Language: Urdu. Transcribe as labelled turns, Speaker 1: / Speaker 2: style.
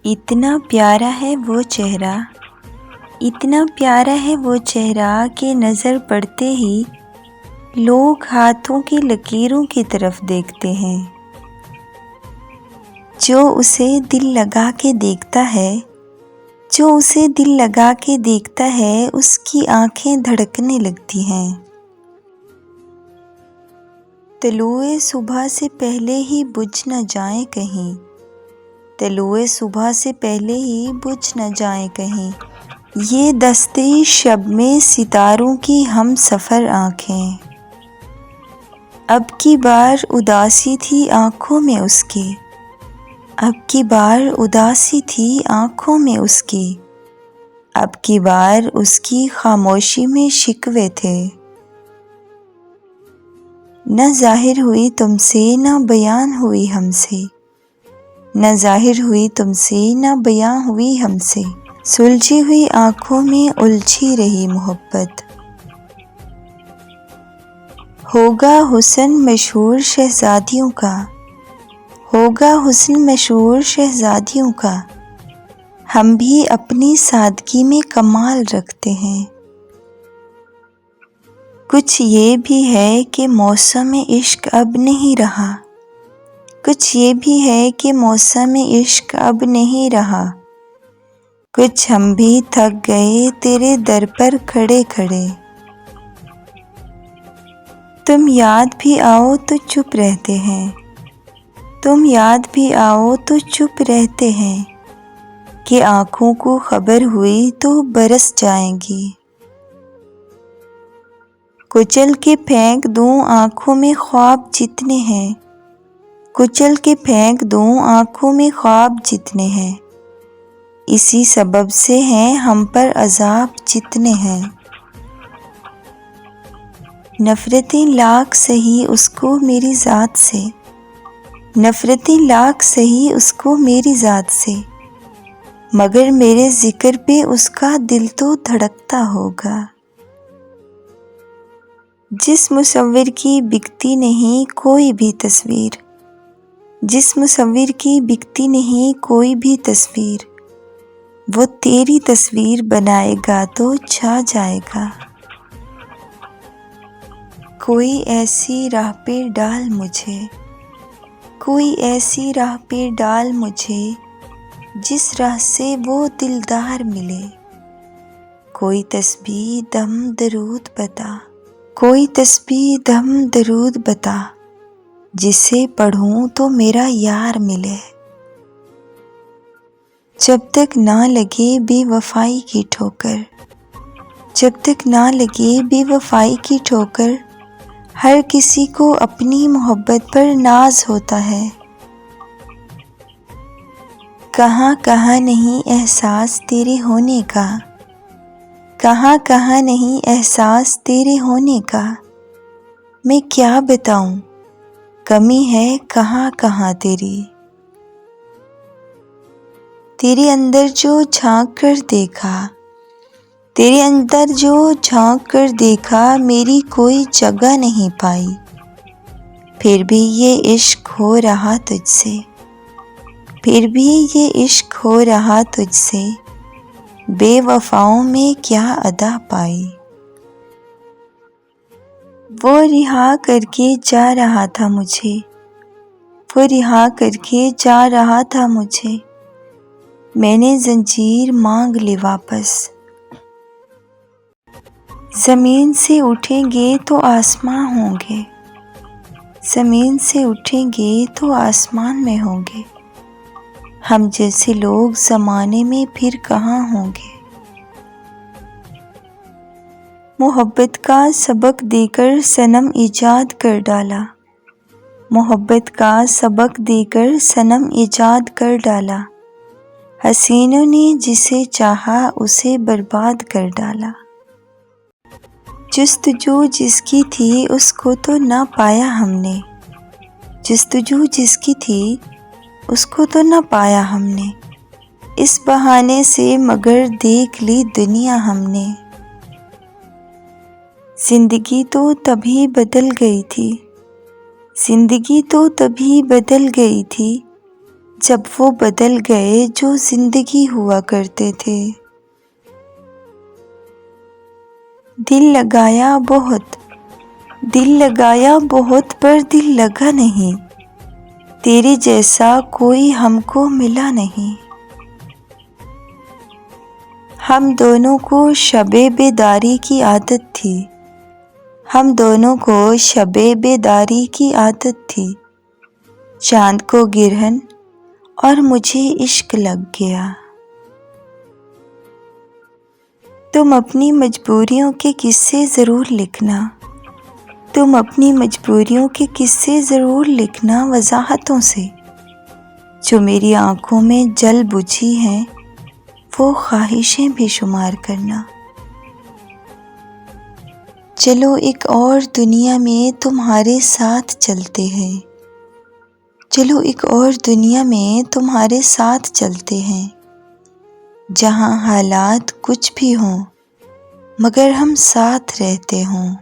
Speaker 1: اتنا پیارا ہے وہ چہرہ، اتنا پیارا ہے وہ چہرہ کہ نظر پڑتے ہی لوگ ہاتھوں کی لکیروں کی طرف دیکھتے ہیں۔ جو اسے دل لگا کے دیکھتا ہے، جو اسے دل لگا کے دیکھتا ہے، اس کی آنکھیں دھڑکنے لگتی ہیں۔ طلوع صبح سے پہلے ہی بجھ نہ جائیں کہیں، طلوع صبح سے پہلے ہی بجھ نہ جائیں کہیں، یہ دستے شب میں ستاروں کی ہم سفر آنکھیں۔ اب کی بار اداسی تھی آنکھوں میں اس کی، اب کی بار اداسی تھی آنکھوں میں اس کی، اب کی بار اس کی خاموشی میں شکوے تھے۔ نہ ظاہر ہوئی تم سے نہ بیان ہوئی ہم سے، نہ ظاہر ہوئی تم سے نہ بیان ہوئی ہم سے، سلجھی ہوئی آنکھوں میں الجھی رہی محبت۔ ہوگا حسن مشہور شہزادیوں کا، ہوگا حسن مشہور شہزادیوں کا، ہم بھی اپنی سادگی میں کمال رکھتے ہیں۔ کچھ یہ بھی ہے کہ موسم عشق اب نہیں رہا، کچھ یہ بھی ہے کہ موسم عشق اب نہیں رہا، کچھ ہم بھی تھک گئے تیرے در پر کھڑے کھڑے۔ تم یاد بھی آؤ تو چپ رہتے ہیں، تم یاد بھی آؤ تو چپ رہتے ہیں، کہ آنکھوں کو خبر ہوئی تو برس جائیں گی۔ کچل کے پھینک دوں آنکھوں میں خواب جتنے ہیں، کچل کے پھینک دوں آنکھوں میں خواب جتنے ہیں، اسی سبب سے ہیں ہم پر عذاب جتنے ہیں۔ نفرتیں لاکھ سہی اس کو میری ذات سے، نفرتیں لاکھ سہی اس کو میری ذات سے، مگر میرے ذکر پہ اس کا دل تو دھڑکتا ہوگا۔ جس مصور کی بکتی نہیں کوئی بھی تصویر، جس مصور کی بکتی نہیں کوئی بھی تصویر، وہ تیری تصویر بنائے گا تو چھا جائے گا۔ کوئی ایسی راہ پہ ڈال مجھے، کوئی ایسی راہ پہ ڈال مجھے، جس راہ سے وہ دلدار ملے، کوئی تسبیح دم درود بتا، کوئی تسبیح دم درود بتا، جسے پڑھوں تو میرا یار ملے۔ جب تک نہ لگے بے وفائی کی ٹھوکر، جب تک نہ لگے بے وفائی کی ٹھوکر، ہر کسی کو اپنی محبت پر ناز ہوتا ہے۔ کہاں کہاں نہیں احساس تیرے ہونے کا، کہاں کہاں نہیں احساس تیرے ہونے کا، میں کیا بتاؤں کمی ہے کہاں کہاں تیری۔ تیرے اندر جو جھانک کر دیکھا، تیرے اندر جو جھانک کر دیکھا، میری کوئی جگہ نہیں پائی، پھر بھی یہ عشق ہو رہا تجھ سے، پھر بھی یہ عشق ہو رہا تجھ سے، بے وفاؤں میں کیا ادا پائی۔ وہ رہا کر کے جا رہا تھا مجھے، وہ رہا کر کے جا رہا تھا مجھے، میں نے زنجیر مانگ لی واپس۔ زمین سے اٹھیں گے تو آسمان ہوں گے، زمین سے اٹھیں گے تو آسمان میں ہوں گے، ہم جیسے لوگ زمانے میں پھر کہاں ہوں گے۔ محبت کا سبق دے کر صنم ایجاد کر ڈالا، محبت کا سبق دے کر صنم ایجاد کر ڈالا، حسینوں نے جسے چاہا اسے برباد کر ڈالا۔ جستجو جس کی تھی اس کو تو نہ پایا ہم نے، جستجو جس کی تھی اس کو تو نہ پایا ہم نے، اس بہانے سے مگر دیکھ لی دنیا ہم نے۔ زندگی تو تبھی بدل گئی تھی، زندگی تو تبھی بدل گئی تھی، جب وہ بدل گئے جو زندگی ہوا کرتے تھے۔ دل لگایا بہت پر دل لگا نہیں، تیرے جیسا کوئی ہم کو ملا نہیں۔ ہم دونوں کو شب بیداری کی عادت تھی، چاند کو گرہن اور مجھے عشق لگ گیا۔ تم اپنی مجبوریوں کے قصے ضرور لکھنا وضاحتوں سے، جو میری آنکھوں میں جل بجھی ہیں وہ خواہشیں بھی شمار کرنا۔ چلو ایک اور دنیا میں تمہارے ساتھ چلتے ہیں، جہاں حالات کچھ بھی ہوں مگر ہم ساتھ رہتے ہوں۔